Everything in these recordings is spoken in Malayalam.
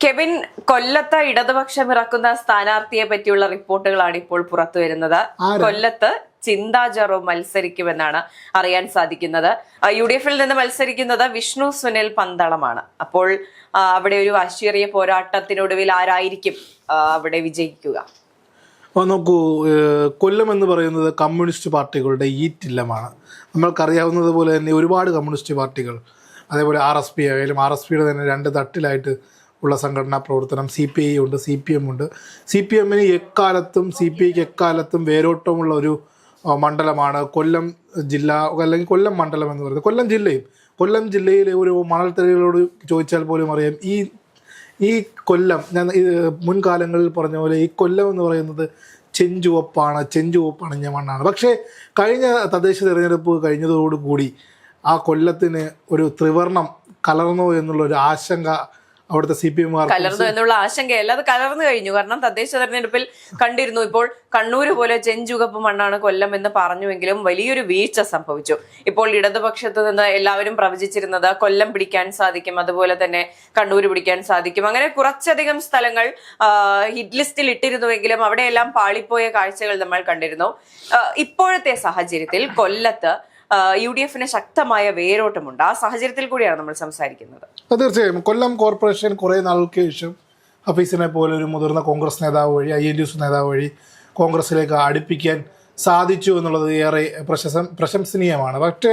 കെവിൻ, കൊല്ലത്ത് ഇടതുപക്ഷം ഇറക്കുന്ന സ്ഥാനാർത്ഥിയെ പറ്റിയുള്ള റിപ്പോർട്ടുകളാണ് ഇപ്പോൾ പുറത്തു വരുന്നത്. കൊല്ലത്ത് ചിന്താ ജെറോം മത്സരിക്കുമെന്നാണ് അറിയാൻ സാധിക്കുന്നത്. UDF-ൽ നിന്ന് മത്സരിക്കുന്നത് വിഷ്ണു സുനിൽ പന്തളമാണ്. അപ്പോൾ അവിടെ ഒരു വാശിയേറിയ പോരാട്ടത്തിനൊടുവിൽ ആരായിരിക്കും അവിടെ വിജയിക്കുക? നോക്കൂ, കൊല്ലം എന്ന് പറയുന്നത് കമ്മ്യൂണിസ്റ്റ് പാർട്ടികളുടെ ഈറ്റില്ലമാണ്. നമ്മൾക്കറിയാവുന്നത് പോലെ തന്നെ ഒരുപാട് കമ്മ്യൂണിസ്റ്റ് പാർട്ടികൾ, അതേപോലെ RSP ആയാലും RSPയുടെ തന്നെ രണ്ട് തട്ടിലായിട്ട് ഉള്ള സംഘടനാ പ്രവർത്തനം, CPI ഉണ്ട്, CPM ഉണ്ട്. CPM-ന് എക്കാലത്തും CPIക്ക് എക്കാലത്തും വേരോട്ടമുള്ള ഒരു മണ്ഡലമാണ് കൊല്ലം ജില്ല, അല്ലെങ്കിൽ കൊല്ലം മണ്ഡലം എന്ന് പറയുന്നത്. കൊല്ലം ജില്ലയിലെ ഒരു മണൽത്തരികളോട് ചോദിച്ചാൽ പോലും അറിയാം, ഈ കൊല്ലം, ഞാൻ മുൻകാലങ്ങളിൽ പറഞ്ഞ പോലെ ഈ കൊല്ലം എന്ന് പറയുന്നത് ചെഞ്ചുവപ്പണിഞ്ഞ മണ്ണാണ്. പക്ഷേ കഴിഞ്ഞ തദ്ദേശ തിരഞ്ഞെടുപ്പ് കഴിഞ്ഞതോടുകൂടി ആ കൊല്ലത്തിന് ഒരു ത്രിവർണം കലർന്നോ എന്നുള്ളൊരു ആശങ്ക അവിടുത്തെ CPM കലർന്നു എന്നുള്ള ആശങ്കയല്ല, അത് കലർന്നു കഴിഞ്ഞു. കാരണം തദ്ദേശ തെരഞ്ഞെടുപ്പിൽ കണ്ടിരുന്നു, ഇപ്പോൾ കണ്ണൂര് പോലെ ചെഞ്ചുകപ്പ് മണ്ണാണ് കൊല്ലം എന്ന് പറഞ്ഞുവെങ്കിലും വലിയൊരു വീഴ്ച സംഭവിച്ചു. ഇപ്പോൾ ഇടതുപക്ഷത്ത് നിന്ന് എല്ലാവരും പ്രവചിച്ചിരുന്നത് കൊല്ലം പിടിക്കാൻ സാധിക്കും, അതുപോലെ തന്നെ കണ്ണൂര് പിടിക്കാൻ സാധിക്കും. അങ്ങനെ കുറച്ചധികം സ്ഥലങ്ങൾ ഹിറ്റ് ലിസ്റ്റിൽ ഇട്ടിരുന്നുവെങ്കിലും അവിടെയെല്ലാം പാളിപ്പോയ കാഴ്ചകൾ നമ്മൾ കണ്ടിരുന്നു. ഇപ്പോഴത്തെ സാഹചര്യത്തിൽ കൊല്ലത്ത് UDF-ന് ശക്തമായ വേരോട്ടമുണ്ട്. ആ സാഹചര്യത്തിൽ കൂടിയാണ് നമ്മൾ സംസാരിക്കുന്നത്. തീർച്ചയായും കൊല്ലം കോർപ്പറേഷൻ കുറേ നാൾക്ക് ശേഷം ഹഫീസിനെ പോലെ ഒരു മുതിർന്ന കോൺഗ്രസ് നേതാവ് വഴി, INTUS നേതാവ് വഴി കോൺഗ്രസിലേക്ക് അടുപ്പിക്കാൻ സാധിച്ചു എന്നുള്ളത് ഏറെ പ്രശംസനീയമാണ്. പക്ഷേ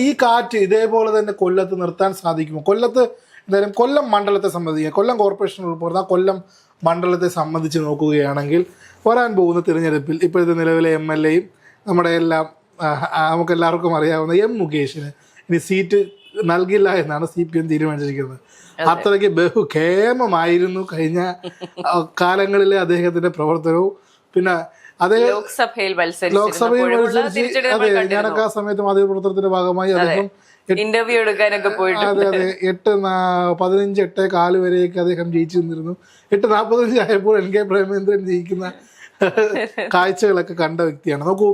ഈ കാറ്റ് ഇതേപോലെ തന്നെ കൊല്ലത്ത് നിർത്താൻ സാധിക്കുമോ? കൊല്ലത്ത് എന്തായാലും കൊല്ലം മണ്ഡലത്തെ സംബന്ധിക്കുക, കൊല്ലം കോർപ്പറേഷൻ ഉൾപ്പെടുന്ന കൊല്ലം മണ്ഡലത്തെ സംബന്ധിച്ച് നോക്കുകയാണെങ്കിൽ വരാൻ പോകുന്ന തിരഞ്ഞെടുപ്പിൽ ഇപ്പോഴത്തെ നിലവിലെ MLA-യും നമ്മുടെ എല്ലാം നമുക്കെല്ലാവർക്കും അറിയാവുന്ന മുകേഷിന് ഇനി സീറ്റ് നൽകില്ല എന്നാണ് CPM തീരുമാനിച്ചിരിക്കുന്നത്. അത്രയ്ക്ക് ബഹുഖേമമായിരുന്നു കഴിഞ്ഞ കാലങ്ങളിലെ അദ്ദേഹത്തിന്റെ പ്രവർത്തനവും. പിന്നെ ലോക്സഭയിൽ മത്സരിച്ച് അതെ, ഞാനൊക്കെ ആ സമയത്ത് മാധ്യമപ്രവർത്തനത്തിന്റെ ഭാഗമായി അദ്ദേഹം ഇന്റർവ്യൂ എടുക്കാനൊക്കെ പോയിട്ട് അതെ 15-8-4 വരെയൊക്കെ അദ്ദേഹം ജയിച്ചു നിന്നിരുന്നു. 8:45 ആയപ്പോൾ NK പ്രേമേന്ദ്രൻ ജയിക്കുന്ന കാഴ്ചകളൊക്കെ കണ്ട വ്യക്തിയാണ്. നോക്കൂ,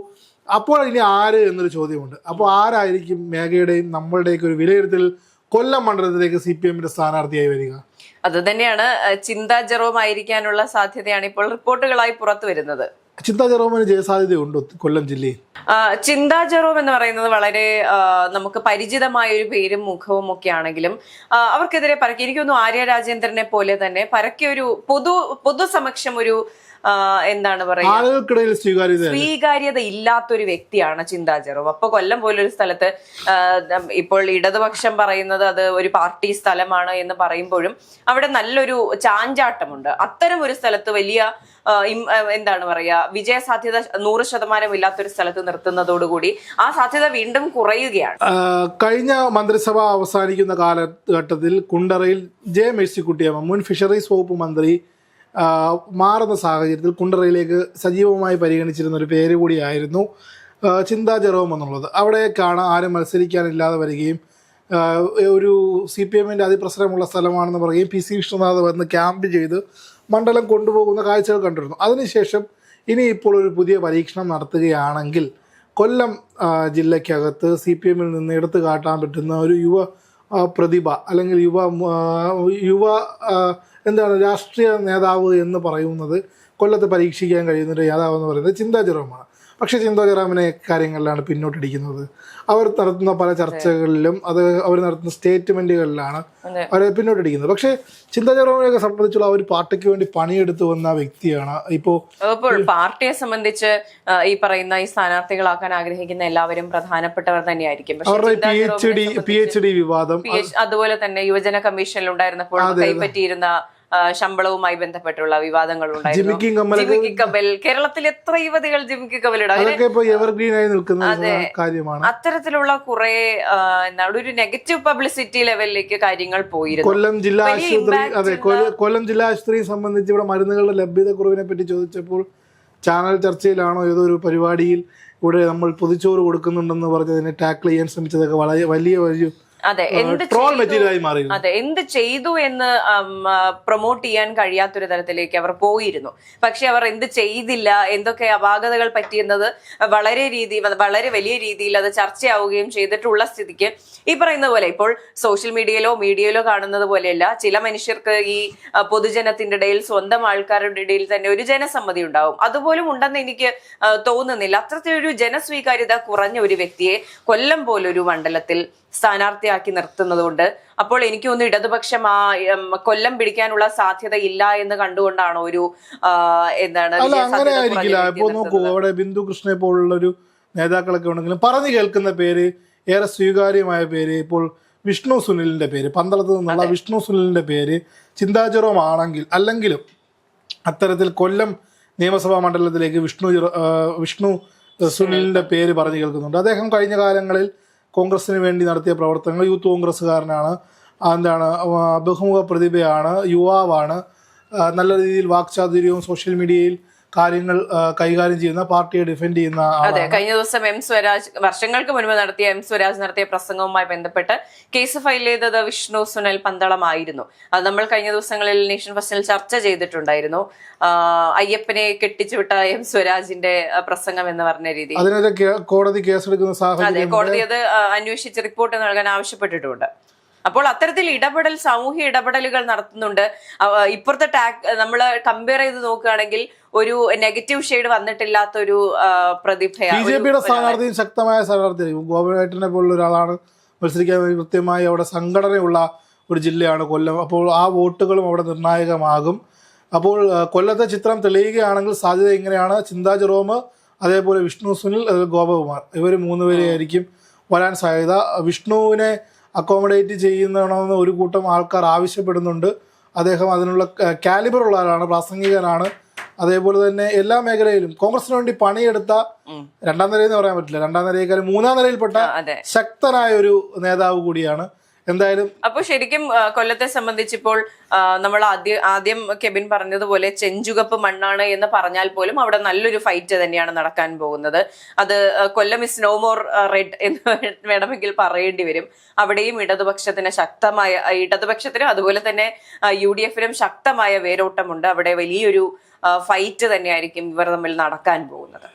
അപ്പോൾ ഇനി ആര് എന്നൊരു ചോദ്യമുണ്ട്. അപ്പോൾ ആരായിരിക്കും മേഘയുടെയും നമ്മളുടെയൊക്കെ ഒരു വിലയിരുത്തൽ കൊല്ലം മണ്ഡലത്തിലേക്ക് CPM-ന്റെ സ്ഥാനാർത്ഥിയായി വരിക? അത് തന്നെയാണ്, ചിന്താ ജെറോം ആയിരിക്കാനുള്ള സാധ്യതയാണ് ഇപ്പോൾ റിപ്പോർട്ടുകളായി പുറത്തു വരുന്നത്. ചിന്താ ജെറോമിന് ജയസാധ്യതയുണ്ടോ കൊല്ലം ജില്ലയിൽ? ചിന്താ ജെറോം എന്ന് പറയുന്നത് വളരെ നമുക്ക് പരിചിതമായ ഒരു പേരും മുഖവും ഒക്കെ ആണെങ്കിലും അവർക്കെതിരെ പരക്കെ എനിക്കൊന്നും ആര്യ രാജേന്ദ്രനെ പോലെ തന്നെ പരക്കെ ഒരു പൊതുസമക്ഷം ഒരു എന്താണ് പറയുക, സ്വീകാര്യത ഇല്ലാത്തൊരു വ്യക്തിയാണ് ചിന്താ ജെറോം. അപ്പൊ കൊല്ലം പോലൊരു സ്ഥലത്ത് ഇപ്പോൾ ഇടതുപക്ഷം പറയുന്നത് അത് ഒരു പാർട്ടി സ്ഥലമാണ് എന്ന് പറയുമ്പോഴും അവിടെ നല്ലൊരു ചാഞ്ചാട്ടമുണ്ട്. അത്തരം ഒരു സ്ഥലത്ത് വലിയ എന്താണ് പറയാ, വിജയ സാധ്യത 100% ഇല്ലാത്തൊരു സ്ഥലത്ത് നിർത്തുന്നതോടുകൂടി ആ സാധ്യത വീണ്ടും കുറയുകയാണ്. കഴിഞ്ഞ മന്ത്രിസഭ അവസാനിക്കുന്ന കാലഘട്ടത്തിൽ കുണ്ടറയിൽ മേഴ്സിക്കുട്ടിയമ്മ, മുൻ ഫിഷറീസ് വകുപ്പ് മന്ത്രി, മാറുന്ന സാഹചര്യത്തിൽ കുണ്ടറയിലേക്ക് സജീവമായി പരിഗണിച്ചിരുന്ന ഒരു പേര് കൂടിയായിരുന്നു ചിന്താ ജെറോം എന്നുള്ളത്. അവിടേക്കാണ് ആരും മത്സരിക്കാനില്ലാതെ വരികയും ഒരു CPM-ന്റെ അതിപ്രസരമുള്ള സ്ഥലമാണെന്ന് പറയുകയും PC വിശ്വനാഥ് വന്ന് ക്യാമ്പ് ചെയ്ത് മണ്ഡലം കൊണ്ടുപോകുന്ന കാഴ്ചകൾ കണ്ടിരുന്നു. അതിനുശേഷം ഇനിയിപ്പോൾ ഒരു പുതിയ പരീക്ഷണം നടത്തുകയാണെങ്കിൽ കൊല്ലം ജില്ലയ്ക്കകത്ത് CPM-ൽ നിന്ന് എടുത്തു കാട്ടാൻ പറ്റുന്ന ഒരു യുവ പ്രതിഭ, അല്ലെങ്കിൽ യുവ എന്താണ് രാഷ്ട്രീയ നേതാവ് എന്ന് പറയുന്നത്, കൊല്ലത്ത് പരീക്ഷിക്കാൻ കഴിയുന്നൊരു നേതാവ് എന്ന് പറയുന്നത് ചിന്താ ജെറോമാണ്. പക്ഷേ ചിന്താ ജെറോമിനെ കാര്യങ്ങളിലാണ് പിന്നോട്ടിരിക്കുന്നത്. അവർ നടത്തുന്ന പല ചർച്ചകളിലും അവർ നടത്തുന്ന സ്റ്റേറ്റ്മെന്റുകളിലാണ് അവരെ പിന്നോട്ടിരിക്കുന്നത്. പക്ഷേ ചിന്താ ജെറോമിനെയൊക്കെ സംബന്ധിച്ചുള്ള ഒരു പാർട്ടിക്ക് വേണ്ടി പണിയെടുത്തു വന്ന വ്യക്തിയാണ്. ഇപ്പോൾ പാർട്ടിയെ സംബന്ധിച്ച് ഈ പറയുന്ന ഈ സ്ഥാനാർത്ഥികളാക്കാൻ ആഗ്രഹിക്കുന്ന എല്ലാവരും പ്രധാനപ്പെട്ടവർ തന്നെയായിരിക്കും. അവരുടെ PhD വിവാദം, അതുപോലെ തന്നെ യുവജന കമ്മീഷനിൽ ഉണ്ടായിരുന്നപ്പോൾ കൈപ്പറ്റിയിരുന്ന ശമ്പളവുമായി ബന്ധപ്പെട്ടുള്ള വിവാദങ്ങൾ ഉണ്ടായിരുന്നു. കേരളത്തിൽ എത്ര യുവതികൾ ജിമിക്കി കമലിടാം, അത്തരത്തിലുള്ള കുറെ ഒരു നെഗറ്റീവ് പബ്ലിസിറ്റി ലെവലിലേക്ക് കാര്യങ്ങൾ പോയിരുന്നു. കൊല്ലം ജില്ലാ ആശുപത്രിയെ സംബന്ധിച്ച് ഇവിടെ മരുന്നുകളുടെ ലഭ്യത കുറവിനെ പറ്റി ചോദിച്ചപ്പോൾ ചാനൽ ചർച്ചയിലാണോ ഏതോ ഒരു പരിപാടിയിൽ ഇവിടെ നമ്മൾ പൊതിച്ചോറ് കൊടുക്കുന്നുണ്ടെന്ന് പറഞ്ഞതിനെ ടാക്കിൾ ചെയ്യാൻ ശ്രമിച്ചതൊക്കെ വലിയ അതെ, എന്ത് ട്രോൾ മെറ്റീരിയലായി മാറി. അതെ, എന്ത് ചെയ്തു എന്ന് പ്രൊമോട്ട് ചെയ്യാൻ കഴിയാത്തൊരു തരത്തിലേക്ക് അവർ പോയിരുന്നു. പക്ഷെ അവർ എന്ത് ചെയ്തില്ല, എന്തൊക്കെ അപാകതകൾ പറ്റിയെന്നത് വളരെ വലിയ രീതിയിൽ അത് ചർച്ചയാവുകയും ചെയ്തിട്ടുള്ള സ്ഥിതിക്ക് ഈ പറയുന്ന പോലെ ഇപ്പോൾ സോഷ്യൽ മീഡിയയിലോ കാണുന്നത് പോലെയല്ല, ചില മനുഷ്യർക്ക് ഈ പൊതുജനത്തിന്റെ ഇടയിൽ, സ്വന്തം ആൾക്കാരുടെ ഇടയിൽ തന്നെ ഒരു ജനസമ്മതി ഉണ്ടാവും. അതുപോലും ഉണ്ടെന്ന് എനിക്ക് തോന്നുന്നില്ല. അത്രത്തിലൊരു ജനസ്വീകാര്യത കുറഞ്ഞ ഒരു വ്യക്തിയെ കൊല്ലം പോലൊരു മണ്ഡലത്തിൽ സ്ഥാനാർത്ഥിയാക്കി നിർത്തുന്നതുകൊണ്ട് അപ്പോൾ എനിക്ക് തോന്നുന്നു ഇടതുപക്ഷം കൊല്ലം പിടിക്കാനുള്ള സാധ്യത ഇല്ല എന്ന് കണ്ടുകൊണ്ടാണോ ഒരു അങ്ങനെ ആയിരിക്കില്ല. ഇപ്പൊ നോക്കൂ, അവിടെ ബിന്ദു കൃഷ്ണയെ പോലുള്ള ഒരു നേതാക്കളൊക്കെ ഉണ്ടെങ്കിലും പറഞ്ഞു കേൾക്കുന്ന പേര്, ഏറെ സ്വീകാര്യമായ പേര് ഇപ്പോൾ വിഷ്ണു സുനിലിന്റെ പേര്, പന്തളത്ത് നിന്നുള്ള വിഷ്ണു സുനിലിന്റെ പേര് ചിന്താ ജെറോം അല്ലെങ്കിലും അത്തരത്തിൽ കൊല്ലം നിയമസഭാ മണ്ഡലത്തിലേക്ക് വിഷ്ണു സുനിലിന്റെ പേര് പറഞ്ഞു കേൾക്കുന്നുണ്ട്. അദ്ദേഹം കഴിഞ്ഞ കാലങ്ങളിൽ കോൺഗ്രസിന് വേണ്ടി നടത്തിയ പ്രവർത്തനങ്ങൾ, യൂത്ത് കോൺഗ്രസ്സുകാരനാണ്, ബഹുമുഖ പ്രതിഭയാണ്, യുവാവാണ്, നല്ല രീതിയിൽ വാക്ചാതുര്യവും സോഷ്യൽ മീഡിയയിൽ കാര്യങ്ങൾ കൈകാര്യം ചെയ്യുന്ന, പാർട്ടിയെ ഡിഫെൻഡ് ചെയ്യുന്ന അതെ, കഴിഞ്ഞ ദിവസം വർഷങ്ങൾക്ക് മുൻപ് എം സ്വരാജ് നടത്തിയ പ്രസംഗവുമായി ബന്ധപ്പെട്ട് കേസ് ഫയൽ ചെയ്തത് വിഷ്ണു സുനിൽ പന്തളമായിരുന്നു. അത് നമ്മൾ കഴിഞ്ഞ ദിവസങ്ങളിൽ നേഷൻ ഫസ്റ്റിൽ ചർച്ച ചെയ്തിട്ടുണ്ടായിരുന്നു. അയ്യപ്പനെ കെട്ടിച്ചുവിട്ട എം സ്വരാജിന്റെ പ്രസംഗം എന്ന് പറഞ്ഞ രീതി അതിനെതിരെ കോടതി കേസെടുക്കുന്ന സാഹചര്യം, കോടതി അത് അന്വേഷിച്ച് റിപ്പോർട്ട് നൽകാൻ ആവശ്യപ്പെട്ടിട്ടുണ്ട്. അപ്പോൾ അത്തരത്തിൽ സാമൂഹ്യ ഇടപെടലുകൾ നടത്തുന്നുണ്ട്. ഇപ്പുറത്തെ നമ്മൾ കമ്പയർ ചെയ്ത് നോക്കുകയാണെങ്കിൽ ഒരു നെഗറ്റീവ് ഷെയ്ഡ് വന്നിട്ടില്ലാത്ത ഒരു പ്രതിഭയാണ്. ബിജെപിയുടെ സ്ഥാനാർത്ഥിയും ശക്തമായ സ്ഥാനാർത്ഥിയായിരിക്കും. ഗോപനാഥനെ പോലുള്ള ഒരാളാണ് മത്സരിക്കാൻ വേണ്ടി കൃത്യമായി അവിടെ സംഘടനയുള്ള ഒരു ജില്ലയാണ് കൊല്ലം. അപ്പോൾ ആ വോട്ടുകളും അവിടെ നിർണായകമാകും. അപ്പോൾ കൊല്ലത്തെ ചിത്രം തെളിയുകയാണെങ്കിൽ സാധ്യത ഇങ്ങനെയാണ്: ചിന്താ ജെറോം, അതേപോലെ വിഷ്ണു സുനിൽ, ഗോപകുമാർ, ഇവർ മൂന്നുപേരെയായിരിക്കും വരാൻ സാധ്യത. വിഷ്ണുവിനെ അക്കോമഡേറ്റ് ചെയ്യണമെന്ന് ഒരു കൂട്ടം ആൾക്കാർ ആവശ്യപ്പെടുന്നുണ്ട്. അദ്ദേഹം അതിനുള്ള കാലിബർ ഉള്ള ആളാണ്, പ്രാസംഗികനാണ്. അതേപോലെ തന്നെ എല്ലാ മേഖലയിലും കോൺഗ്രസിന് വേണ്ടി പണിയെടുത്ത, രണ്ടാം നിരയെന്ന് പറയാൻ പറ്റില്ല, രണ്ടാം നിരയേക്കാളും മൂന്നാം നിരയിൽപ്പെട്ട ശക്തനായ ഒരു നേതാവ് കൂടിയാണ്. എന്തായാലും അപ്പോൾ ശരിക്കും കൊല്ലത്തെ സംബന്ധിച്ചിപ്പോൾ നമ്മൾ ആദ്യം കെബിൻ പറഞ്ഞതുപോലെ ചെഞ്ചുകപ്പ് മണ്ണാണ് എന്ന് പറഞ്ഞാൽ പോലും അവിടെ നല്ലൊരു ഫൈറ്റ് തന്നെയാണ് നടക്കാൻ പോകുന്നത്. അത് കൊല്ലം ഇസ് നോ മോർ റെഡ് എന്ന് വേണമെങ്കിൽ പറയേണ്ടി വരും. അവിടെയും ഇടതുപക്ഷത്തിനും അതുപോലെ തന്നെ UDF-നും ശക്തമായ വേരോട്ടമുണ്ട്. അവിടെ വലിയൊരു ഫൈറ്റ് തന്നെയായിരിക്കും ഇവർ തമ്മിൽ നടക്കാൻ പോകുന്നത്.